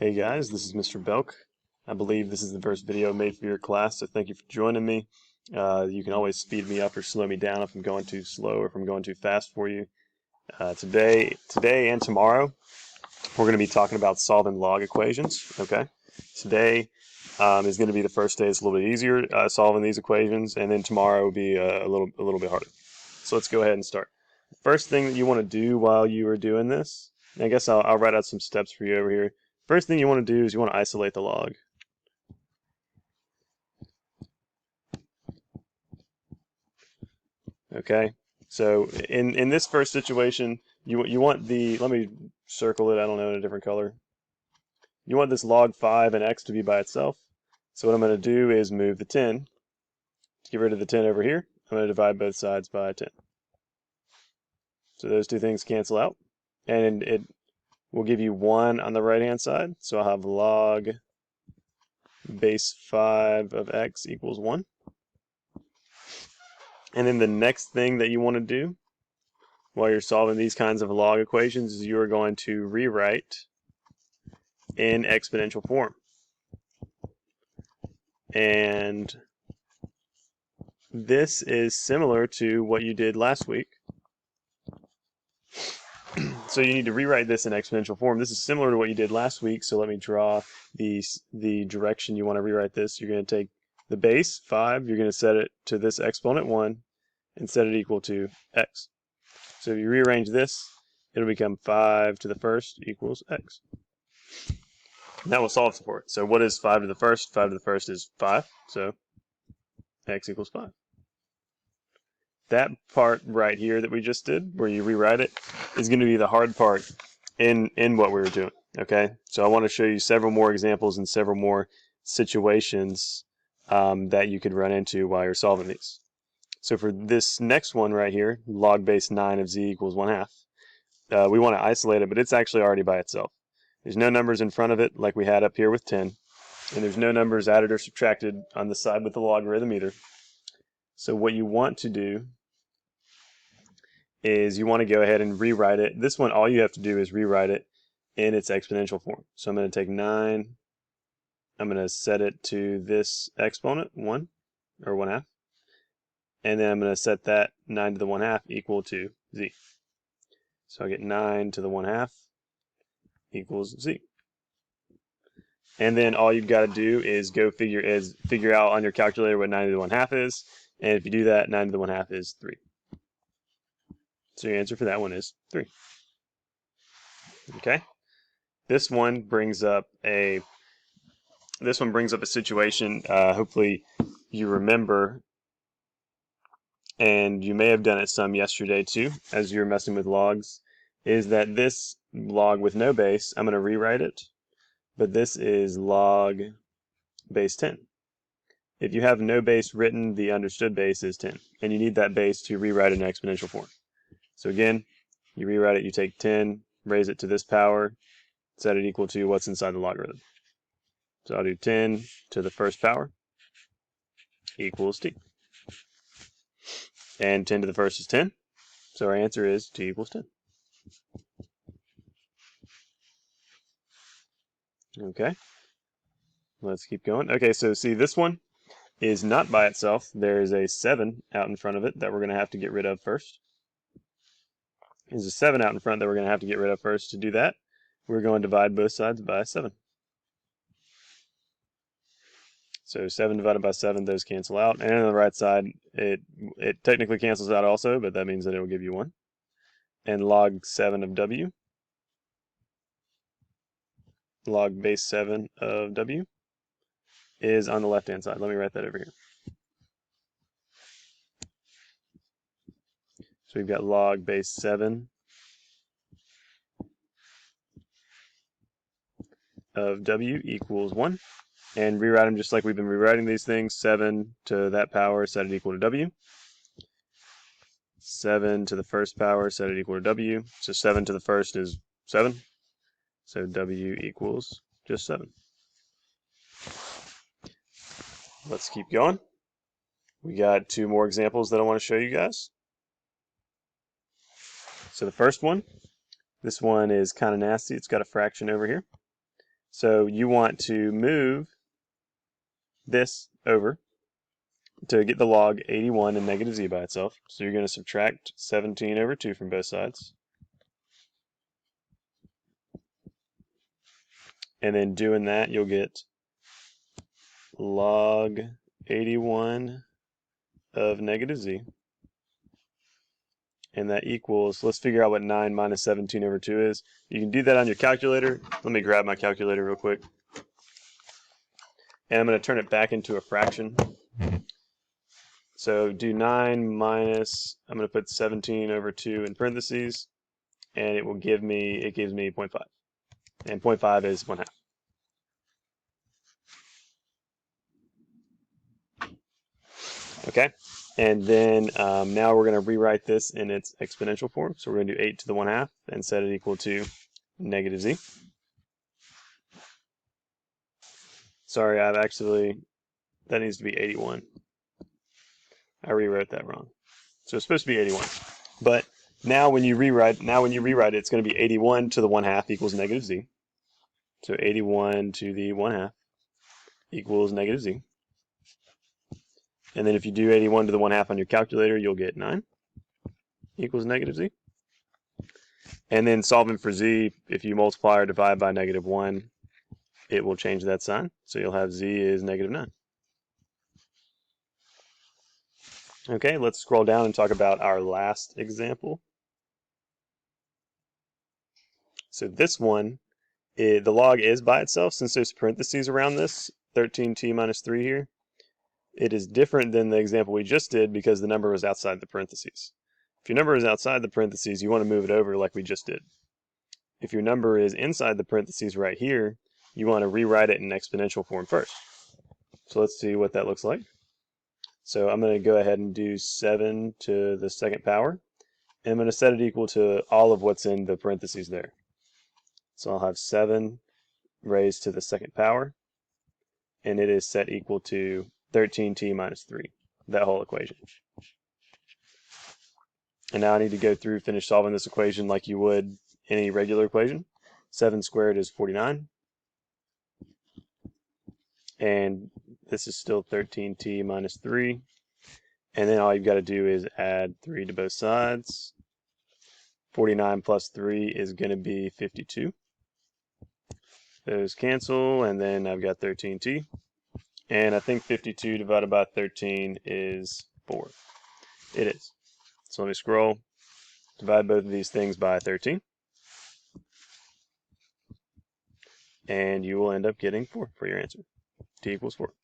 Hey guys, this is Mr. Belk. I believe this is the first video made for your class, so thank you for joining me. You can always speed me up or slow me down if I'm going too slow or if I'm going too fast for you. Today and tomorrow, we're going to be talking about solving log equations. Okay, today is going to be the first day. It's a little bit easier solving these equations, and then tomorrow will be a little bit harder. So let's go ahead and start. First thing that you want to do while you are doing this, I guess I'll write out some steps for you over here. First thing you want to do is you want to isolate the log. Okay, so in this first situation, you want the, let me circle it, I don't know, in a different color. You want this log 5 and x to be by itself. So what I'm going to do is move the 10. To get rid of the 10 over here, I'm going to divide both sides by 10. So those two things cancel out, and it will give you 1 on the right hand side. So I'll have log base 5 of x equals 1. And then the next thing that you want to do while you're solving these kinds of log equations is you are going to rewrite in exponential form. And this is similar to what you did last week. So you need to rewrite this in exponential form. This is similar to what you did last week, so let me draw the direction you want to rewrite this. You're going to take the base, 5, you're going to set it to this exponent 1, and set it equal to x. So if you rearrange this, it'll become 5 to the first equals x. And that will solve for it. So what is 5 to the first? 5 to the first is 5, so x equals 5. That part right here that we just did, where you rewrite it, is going to be the hard part in what we were doing. Okay, so I want to show you several more examples and several more situations that you could run into while you're solving these. So for this next one right here, log base 9 of z equals 1/2, we want to isolate it, but it's actually already by itself. There's no numbers in front of it like we had up here with 10, and there's no numbers added or subtracted on the side with the logarithm either. So what you want to do is you want to go ahead and rewrite it. This one, all you have to do is rewrite it in its exponential form. So I'm going to take 9, I'm going to set it to this exponent, 1, or 1/2, and then I'm going to set that 9 to the 1/2 equal to z. So I get 9 to the 1/2 equals z. And then all you've got to do is go figure out on your calculator what 9 to the 1/2 is, and if you do that, 9 to the 1/2 is 3. So your answer for that one is 3. Okay. This one brings up a situation. Hopefully you remember, and you may have done it some yesterday too, as you were messing with logs. Is that this log with no base? I'm going to rewrite it, but this is log base 10. If you have no base written, the understood base is 10, and you need that base to rewrite it in exponential form. So again, you rewrite it, you take 10, raise it to this power, set it equal to what's inside the logarithm. So I'll do 10 to the first power equals t. And 10 to the first is 10, so our answer is t equals 10. Okay, let's keep going. Okay, so see, this one is not by itself. There's a 7 out in front of it that we're going to have to get rid of first. There's a 7 out in front that we're going to have to get rid of first. To do that, we're going to divide both sides by 7. So 7 divided by 7, those cancel out. And on the right side, it technically cancels out also, but that means that it will give you 1. And log 7 of w, log base 7 of w, is on the left-hand side. Let me write that over here. So we've got log base 7 of w equals 1. And rewrite them just like we've been rewriting these things. 7 to that power, set it equal to w. 7 to the first power, set it equal to w. So 7 to the first is 7. So w equals just 7. Let's keep going. We got 2 more examples that I want to show you guys. So the first one, this one is kind of nasty. It's got a fraction over here. So you want to move this over to get the log 81 and negative z by itself. So you're going to subtract 17 over 2 from both sides. And then doing that, you'll get log 81 of negative z. And that equals, let's figure out what 9 minus 17 over 2 is. You can do that on your calculator. Let me grab my calculator real quick. And I'm going to turn it back into a fraction. So do 9 minus, I'm going to put 17 over 2 in parentheses, and it gives me 0.5. And 0.5 is 1/2. Okay, and then now we're going to rewrite this in its exponential form. So we're going to do 8 to the 1/2 and set it equal to negative z. Sorry, that needs to be 81. I rewrote that wrong. So it's supposed to be 81. But now when you rewrite it, it's going to be 81 to the 1/2 equals negative z. So 81 to the 1/2 equals negative z. And then if you do 81 to the 1/2 on your calculator, you'll get 9 equals negative z. And then solving for z, if you multiply or divide by -1, it will change that sign. So you'll have z is -9. Okay, let's scroll down and talk about our last example. So this one, the log is by itself, since there's parentheses around this, 13t minus 3 here. It is different than the example we just did because the number was outside the parentheses. If your number is outside the parentheses, you want to move it over like we just did. If your number is inside the parentheses right here, you want to rewrite it in exponential form first. So let's see what that looks like. So I'm going to go ahead and do 7 to the second power. And I'm going to set it equal to all of what's in the parentheses there. So I'll have 7 raised to the second power. And it is set equal to 13t minus 3, that whole equation. And now I need to go through, finish solving this equation like you would any regular equation. 7 squared is 49. And this is still 13t minus 3. And then all you've got to do is add 3 to both sides. 49 plus 3 is going to be 52. Those cancel, and then I've got 13t. And I think 52 divided by 13 is 4. It is. So let me scroll, divide both of these things by 13. And you will end up getting 4 for your answer. T equals 4.